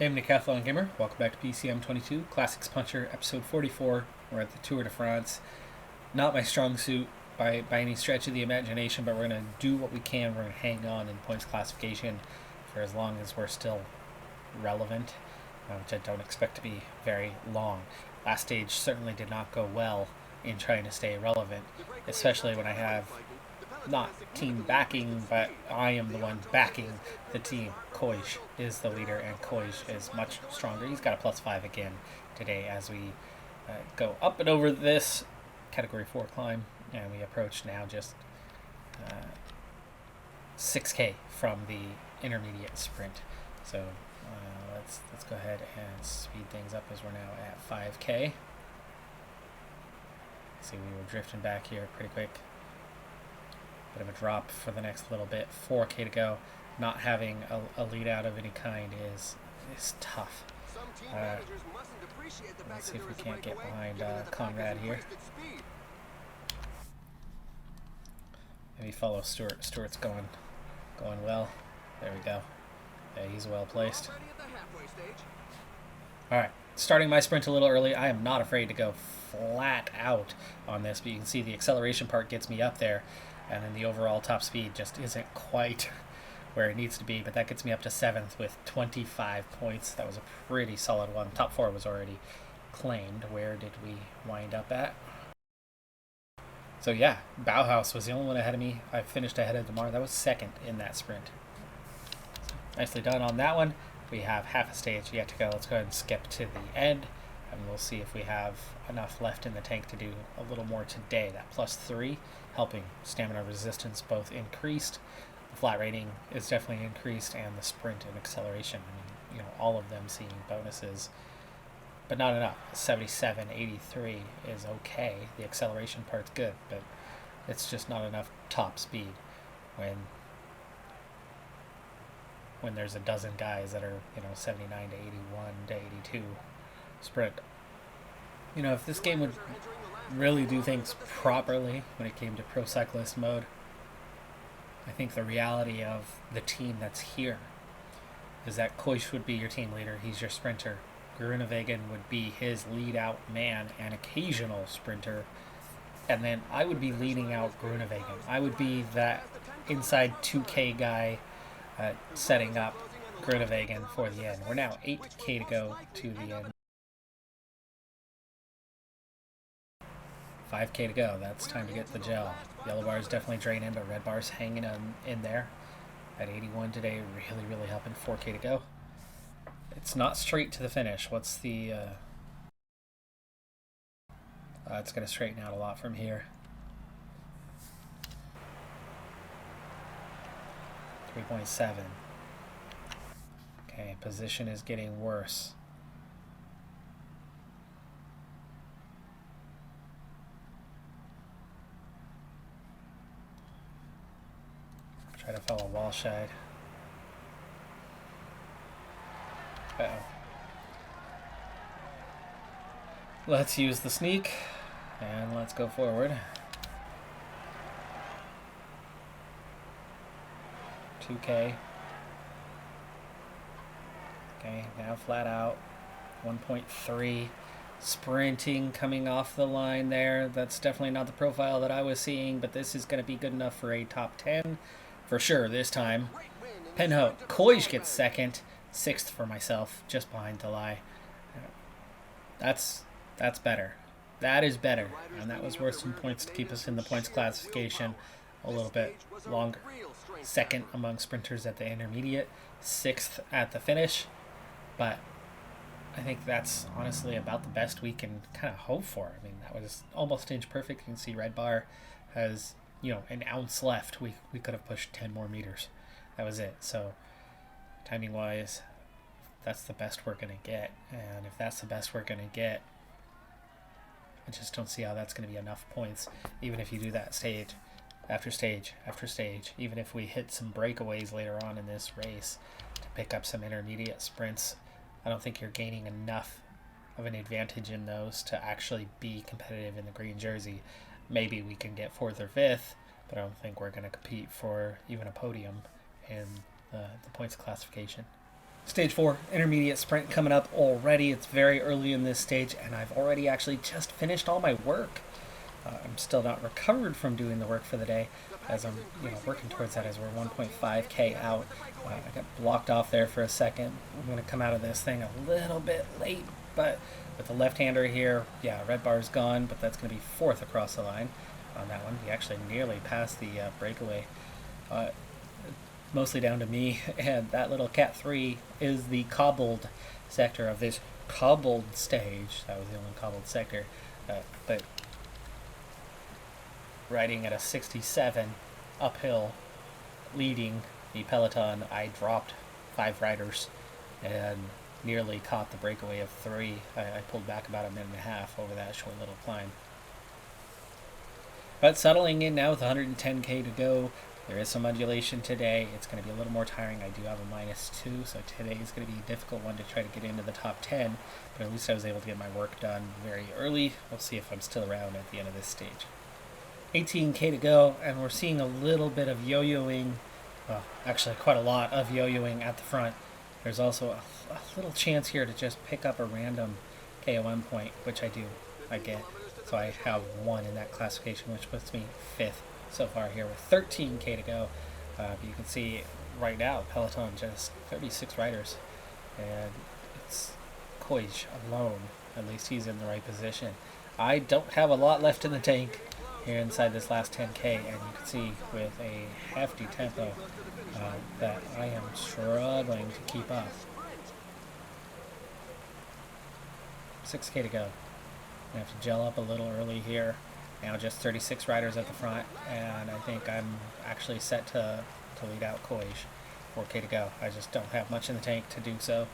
Hey, I'm Decathlon Gamer. Welcome back to PCM22 Classics Puncher, episode 44. We're at the Tour de France. Not my strong suit by any stretch of the imagination, but we're going to do what we can. We're going to hang on in points classification for as long as we're still relevant, which I don't expect to be very long. Last stage certainly did not go well in trying to stay relevant, especially when I have not team backing, but I am the one backing the team. Koij is the leader, and Koij is much stronger. He's got a +5 again today as we go up and over this Category 4 climb, and we approach now just 6K from the intermediate sprint. So let's go ahead and speed things up as we're now at 5K. See, we were drifting back here pretty quick. Bit of a drop for the next little bit. 4K to go. Not having a lead out of any kind is tough. Let's see if we can't get behind Conrad here. Maybe follow Stuart. Stuart's going well. There we go. Yeah, he's well placed. Alright, starting my sprint a little early. I am not afraid to go flat out on this, but you can see the acceleration part gets me up there. And then the overall top speed just isn't quite where it needs to be, but that gets me up to 7th with 25 points. That was a pretty solid one. Top 4 was already claimed. Where did we wind up at? So yeah, Bauhaus was the only one ahead of me. I finished ahead of Demar. That was 2nd in that sprint. So nicely done on that one. We have half a stage yet to go. Let's go ahead and skip to the end, and we'll see if we have enough left in the tank to do a little more today. That +3 helping stamina resistance both increased. The flat rating is definitely increased, and the sprint and acceleration. I mean, all of them seeing bonuses, but not enough. 77, 83 is okay. The acceleration part's good, but it's just not enough top speed when there's a dozen guys that are 79 to 81 to 82 sprint. If this game would really do things properly when it came to pro cyclist mode, I think the reality of the team that's here is that Koij would be your team leader. He's your sprinter. Groenewegen would be his lead out man and occasional sprinter. And then I would be leading out Groenewegen. I would be that inside 2K guy setting up Groenewegen for the end. We're now 8K to go to the end. 5K to go. That's time to get the gel. Yellow bar is definitely draining, but red bar's hanging in there. At 81 today, really helping. 4K to go. It's not straight to the finish. What's the... it's going to straighten out a lot from here. 3.7. Okay, position is getting worse. Try to follow Walshide. Uh-oh. Let's use the sneak, and let's go forward. 2K. Okay, now flat out. 1.3. Sprinting coming off the line there. That's definitely not the profile that I was seeing, but this is going to be good enough for a top 10 for sure this time. Penho. Koij gets 2nd. 6th for myself, just behind Delay. That's better. That is better, and that was worth some points to keep us in the points classification a little bit longer. 2nd among sprinters at the intermediate, 6th at the finish, but I think that's honestly about the best we can kind of hope for. I mean, that was almost inch perfect. You can see red bar has, an ounce left. We could have pushed 10 more meters. That was it. So timing wise, that's the best we're going to get. And if that's the best we're going to get, I just don't see how that's going to be enough points, even if you do that stage after stage after stage. Even if we hit some breakaways later on in this race to pick up some intermediate sprints, I don't think you're gaining enough of an advantage in those to actually be competitive in the green jersey. Maybe we can get 4th or 5th, but I don't think we're going to compete for even a podium in the points classification. Stage 4, intermediate sprint coming up already. It's very early in this stage, and I've already actually just finished all my work. I'm still not recovered from doing the work for the day, as I'm working towards that as we're 1.5k out. I got blocked off there for a second. I'm going to come out of this thing a little bit late, but with the left-hander here, yeah, red bar's gone, but that's going to be 4th across the line on that one. He actually nearly passed the breakaway. Mostly down to me, and that little Cat 3 is the cobbled sector of this cobbled stage. That was the only cobbled sector, but riding at a 67 uphill, leading the peloton, I dropped 5 riders and nearly caught the breakaway of 3. I pulled back about a minute and a half over that short little climb. But settling in now with 110k to go. There is some undulation today. It's going to be a little more tiring. I do have a -2, so today is going to be a difficult one to try to get into the top 10, but at least I was able to get my work done very early. We'll see if I'm still around at the end of this stage. 18k to go, and we're seeing a little bit of yo-yoing, well, actually quite a lot of yo-yoing at the front. There's also a little chance here to just pick up a random KOM point, which I get. So I have 1 in that classification, which puts me 5th. So far here with 13k to go. You can see right now peloton just 36 riders, and it's Koij alone. At least he's in the right position. I don't have a lot left in the tank here inside this last 10k, and you can see with a hefty tempo that I am struggling to keep up. 6k to go. I have to gel up a little early here. Now just 36 riders at the front, and I think I'm actually set to lead out Koij. 4k to go. I just don't have much in the tank to do so.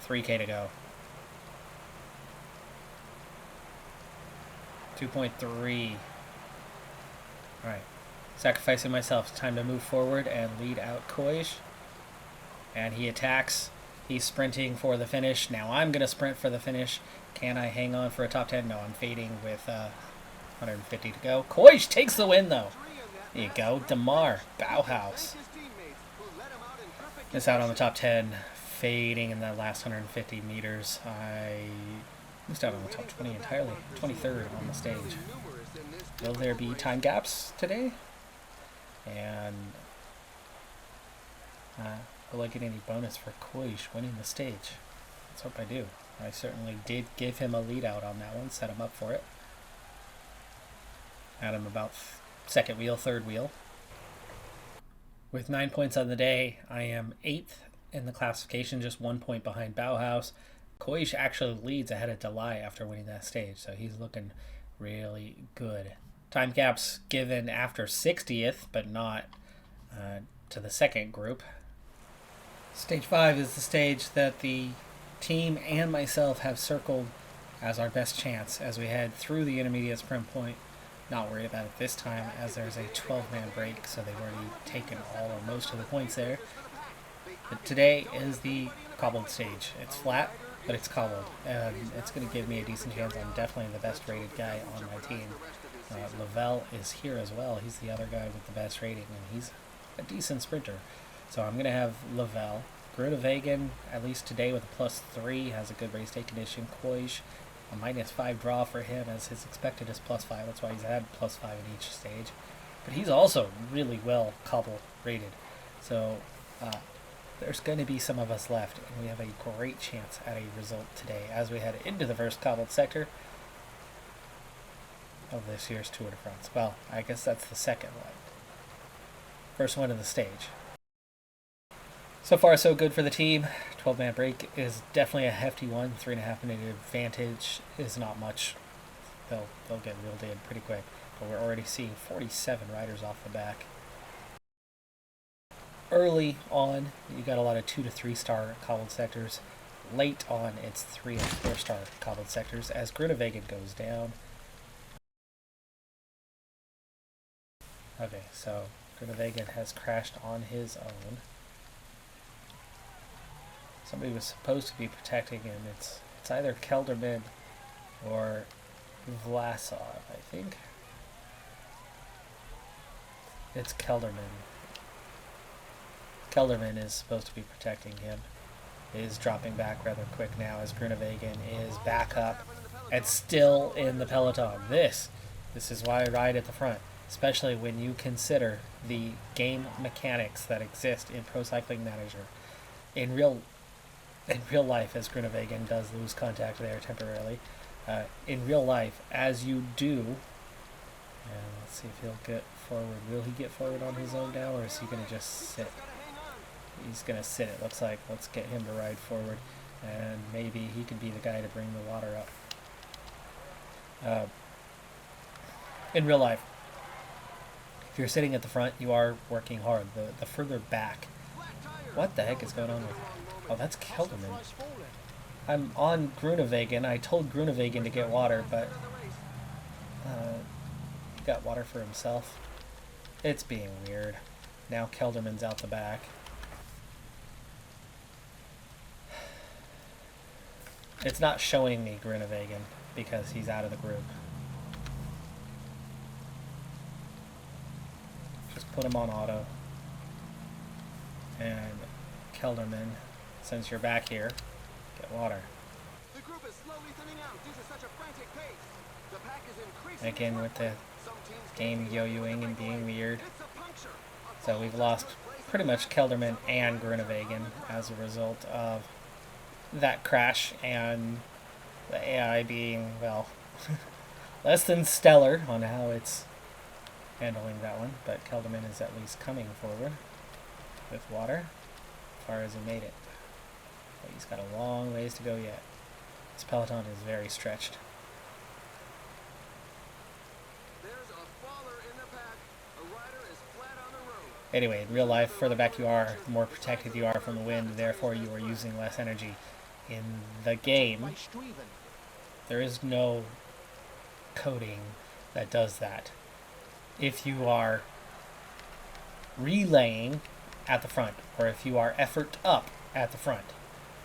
3k to go. 2.3. Alright. Sacrificing myself. It's time to move forward and lead out Koij. And he attacks. He's sprinting for the finish. Now I'm going to sprint for the finish. Can I hang on for a top 10? No, I'm fading with 150 to go. Koij takes the win, though. There you go. Damar, Bauhaus. Missed out on the top 10. Fading in the last 150 meters. I missed out on the top 20 entirely. 23rd on the stage. Will there be time gaps today? And will I get any bonus for Koij winning the stage? Let's hope I do. I certainly did give him a lead out on that one, set him up for it. Had him about 2nd wheel, 3rd wheel. With 9 points on the day, I am 8th in the classification, just 1 point behind Bauhaus. Koij actually leads ahead of Delay after winning that stage, so he's looking really good. Time caps given after 60th, but not to the 2nd group. Stage 5 is the stage that the team and myself have circled as our best chance as we head through the intermediate sprint point. Not worried about it this time, as there's a 12-man break, so they've already taken all or most of the points there. But today is the cobbled stage. It's flat, but it's cobbled, and it's going to give me a decent chance. I'm definitely the best rated guy on my team. Lavelle is here as well. He's the other guy with the best rating, and he's a decent sprinter. So I'm going to have Lavelle. Groenewegen, at least today with a +3, has a good race day condition. Koij, a -5 draw for him, as his expected is +5. That's why he's had +5 in each stage. But he's also really well cobble rated. So there's going to be some of us left, and we have a great chance at a result today as we head into the first cobbled sector of this year's Tour de France. Well, I guess that's the 2nd one. First one of the stage. So far, so good for the team. 12-man break is definitely a hefty one. 3.5 minute advantage is not much. They'll get reeled in pretty quick. But we're already seeing 47 riders off the back. Early on, you got a lot of 2 to 3 star cobbled sectors. Late on, it's 3 and 4 star cobbled sectors as Groenewegen goes down. Okay, so Groenewegen has crashed on his own. Somebody was supposed to be protecting him. It's either Kelderman or Vlasov, I think. It's Kelderman. Kelderman is supposed to be protecting him. Is dropping back rather quick now as Grunewagen is back up and still in the peloton. This is why I ride at the front, especially when you consider the game mechanics that exist in Pro Cycling Manager. In real life, as Grunewagen does lose contact there temporarily, in real life, as you do, and let's see if he'll get forward. Will he get forward on his own now, or is he going to just sit? He's going to sit, it looks like. Let's get him to ride forward, and maybe he could be the guy to bring the water up. In real life, if you're sitting at the front, you are working hard. The further back... What the heck is going on with... Oh, that's Kelderman. I'm on Grunewagen. I told Grunewagen to get water, but... he got water for himself. It's being weird. Now Kelderman's out the back. It's not showing me Grunewagen because he's out of the group. Just put him on auto. And Kelderman, since you're back here, get water. The group is slowly thinning out due to such a frantic pace. The pack is increasing. Again with the game yo-yoing and being weird. So we've lost pretty much Kelderman and Grunewagen as a result of that crash, and the AI being, well, less than stellar on how it's handling that one, but Kelderman is at least coming forward with water as far as he made it. But he's got a long ways to go yet. This peloton is very stretched. There's a faller in the pack. A rider is flat on the road. Anyway, in real life, further back you are, the more protected you are from the wind, therefore you are using less energy. In the game, there is no coding that does that. If you are relaying at the front, or if you are effort up at the front,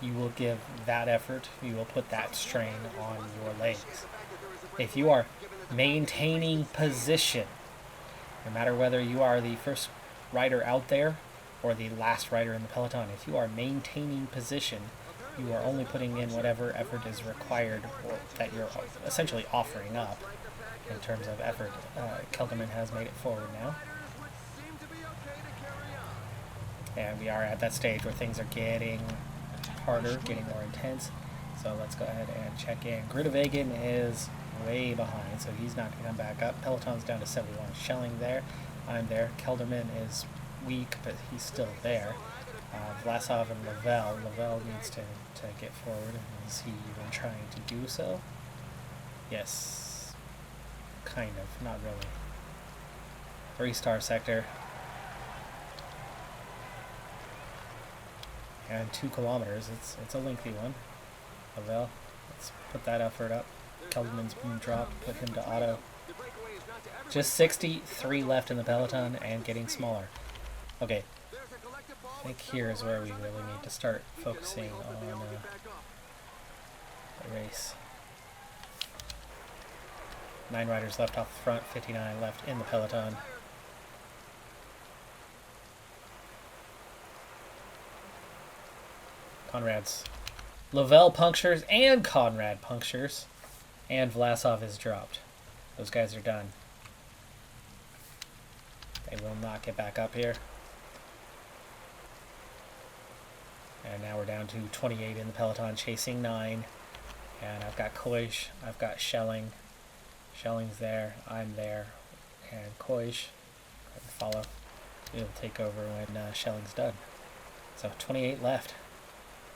you will give that effort, you will put that strain on your legs. If you are maintaining position, no matter whether you are the first rider out there or the last rider in the peloton, if you are maintaining position, you are only putting in whatever effort is required or that you're essentially offering up in terms of effort. Kelderman has made it forward now. And we are at that stage where things are getting harder, getting more intense. So let's go ahead and check in. Grunewagen is way behind, so he's not going to come back up. Peloton's down to 71. Schelling there. I'm there. Kelderman is weak, but he's still there. Vlasov and Lavelle. Lavelle needs to get forward. Is he even trying to do so? Yes. Kind of. Not really. 3-star sector. And 2 kilometers. It's a lengthy one. Lavelle. Let's put that effort up. Kelderman's been dropped. Put him to auto. Just 63 left in the peloton and getting smaller. Okay. I think here is where we really need to start focusing on the race. 9 riders left off the front, 59 left in the peloton. Conrad's Lavelle punctures and Conrad punctures, and Vlasov is dropped. Those guys are done. They will not get back up here. And now we're down to 28 in the peloton, chasing 9. And I've got Koij, I've got Schelling. Schelling's there, I'm there. And Koij, follow. He'll take over when Schelling's done. So 28 left.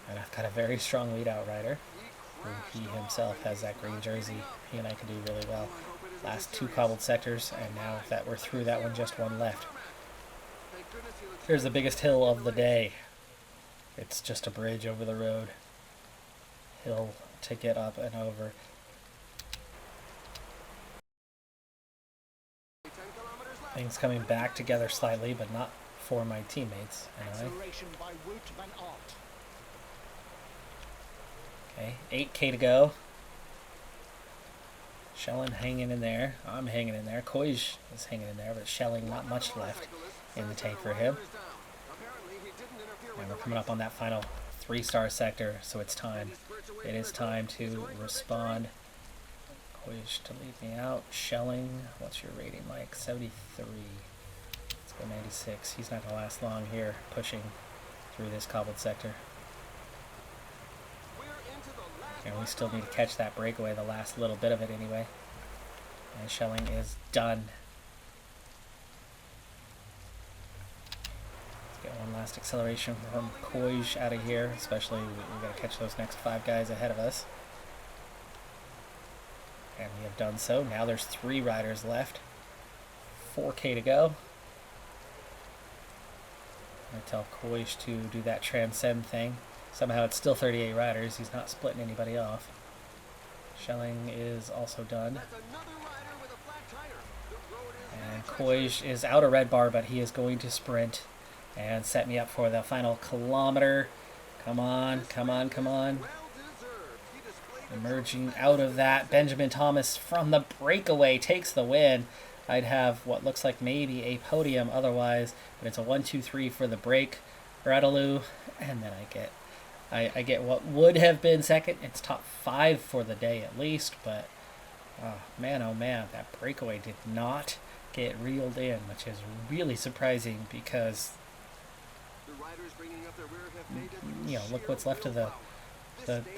And I've got a very strong lead-out rider. He himself has that green jersey. He and I can do really well. Last 2 cobbled sectors, and now that we're through that one, just 1 left. Here's the biggest hill of the day. It's just a bridge over the road. Hill to get up and over. Things coming back together slightly, but not for my teammates. Anyway. Okay, 8K to go. Schelling hanging in there. I'm hanging in there. Koij is hanging in there, but Schelling not much left in the tank for him. And we're coming up on that final 3-star sector, so it's time. It is time to respond. Wish to leave me out. Shelling, what's your rating like? 73. Let's go 96. He's not going to last long here, pushing through this cobbled sector. And we still need to catch that breakaway, the last little bit of it anyway. And Shelling is done. Let's get one last acceleration from Koj out of here, especially we've got to catch those next 5 guys ahead of us. And we have done so. Now there's 3 riders left. 4K to go. I tell Koj to do that transcend thing. Somehow it's still 38 riders. He's not splitting anybody off. Shelling is also done. And Koj is out of red bar, but he is going to sprint and set me up for the final kilometer. Come on, come on, come on. Emerging out of that, Benjamin Thomas from the breakaway takes the win. I'd have what looks like maybe a podium otherwise, but it's a 1-2-3 for the break. Radaloo, and then I get what would have been second. It's top 5 for the day at least, but oh man, that breakaway did not get reeled in, which is really surprising because look what's left of the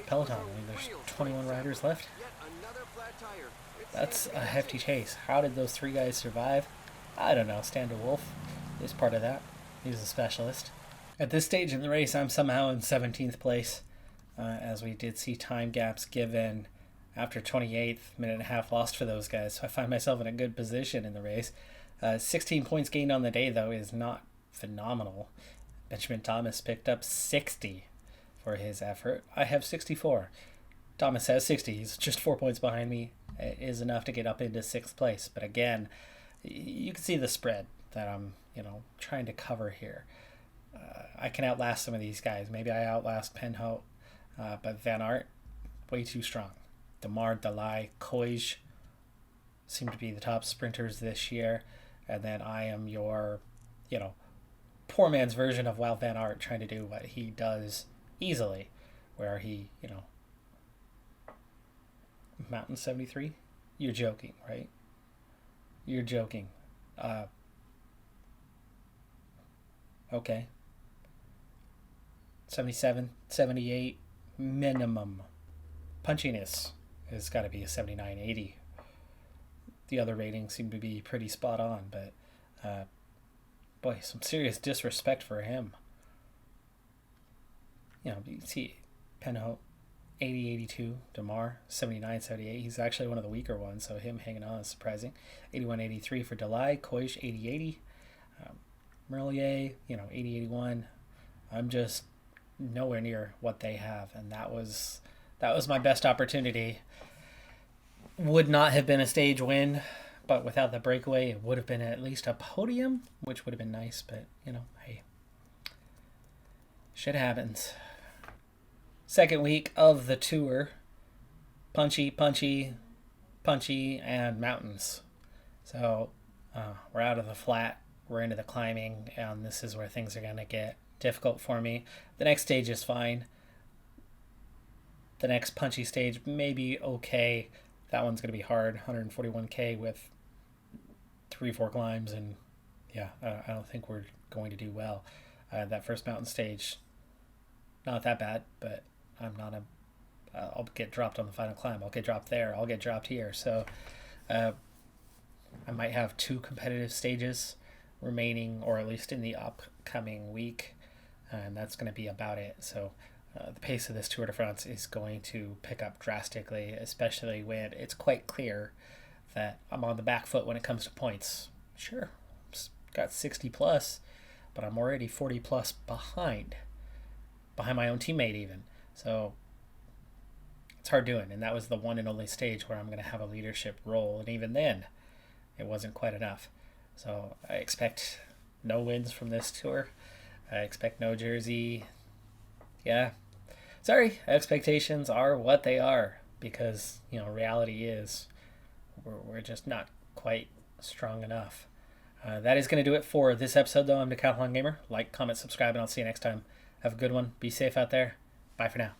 peloton. I mean, there's 21 riders left. That's a hefty chase. How did those 3 guys survive? I don't know. Stan DeWolf is part of that. He's a specialist. At this stage in the race, I'm somehow in 17th place, as we did see time gaps given after 28th, minute and a half lost for those guys. So I find myself in a good position in the race. 16 points gained on the day, though, is not phenomenal. Benjamin Thomas picked up 60 for his effort. I have 64. Thomas has 60. He's just 4 points behind me. It is enough to get up into 6th place. But again, you can see the spread that I'm, trying to cover here. I can outlast some of these guys. Maybe I outlast Penho, but Van Aert, way too strong. Demar, Dalai, Koj seem to be the top sprinters this year. And then I am your, poor man's version of Wout Van Aert trying to do what he does easily, where he, Mountain 73? You're joking, right? You're joking. Okay. 77, 78 minimum. Punchiness has got to be a 79, 80. The other ratings seem to be pretty spot on, but boy, some serious disrespect for him. You see Penho 80, 82, Demar 79, 78. He's actually one of the weaker ones, so him hanging on is surprising. 81, 83 for Delay, Koj 80, 80. Merlier, 80, 81. I'm just nowhere near what they have, and that was my best opportunity. Would not have been a stage win, but without the breakaway, it would have been at least a podium, which would have been nice, but, hey, shit happens. Second week of the tour. Punchy, and mountains. So, we're out of the flat. We're into the climbing, and this is where things are going to get difficult for me. The next stage is fine. The next punchy stage may be okay. That one's going to be hard. 141K with 3-4 climbs, and yeah, I don't think we're going to do well. That first mountain stage, not that bad, but I'll get dropped on the final climb. I'll get dropped there. I'll get dropped here. So I might have 2 competitive stages remaining, or at least in the upcoming week, and that's going to be about it. So the pace of this Tour de France is going to pick up drastically, especially when it's quite clear that I'm on the back foot when it comes to points. Sure, got 60 plus, but I'm already 40 plus behind my own teammate even. So it's hard doing, and that was the one and only stage where I'm going to have a leadership role, and even then it wasn't quite enough. So I expect no wins from this tour. I expect no jersey. Yeah, sorry, expectations are what they are, because reality is we're just not quite strong enough. That is going to do it for this episode, though. I'm Decathlon Gamer. Like, comment, subscribe, and I'll see you next time. Have a good one. Be safe out there. Bye for now.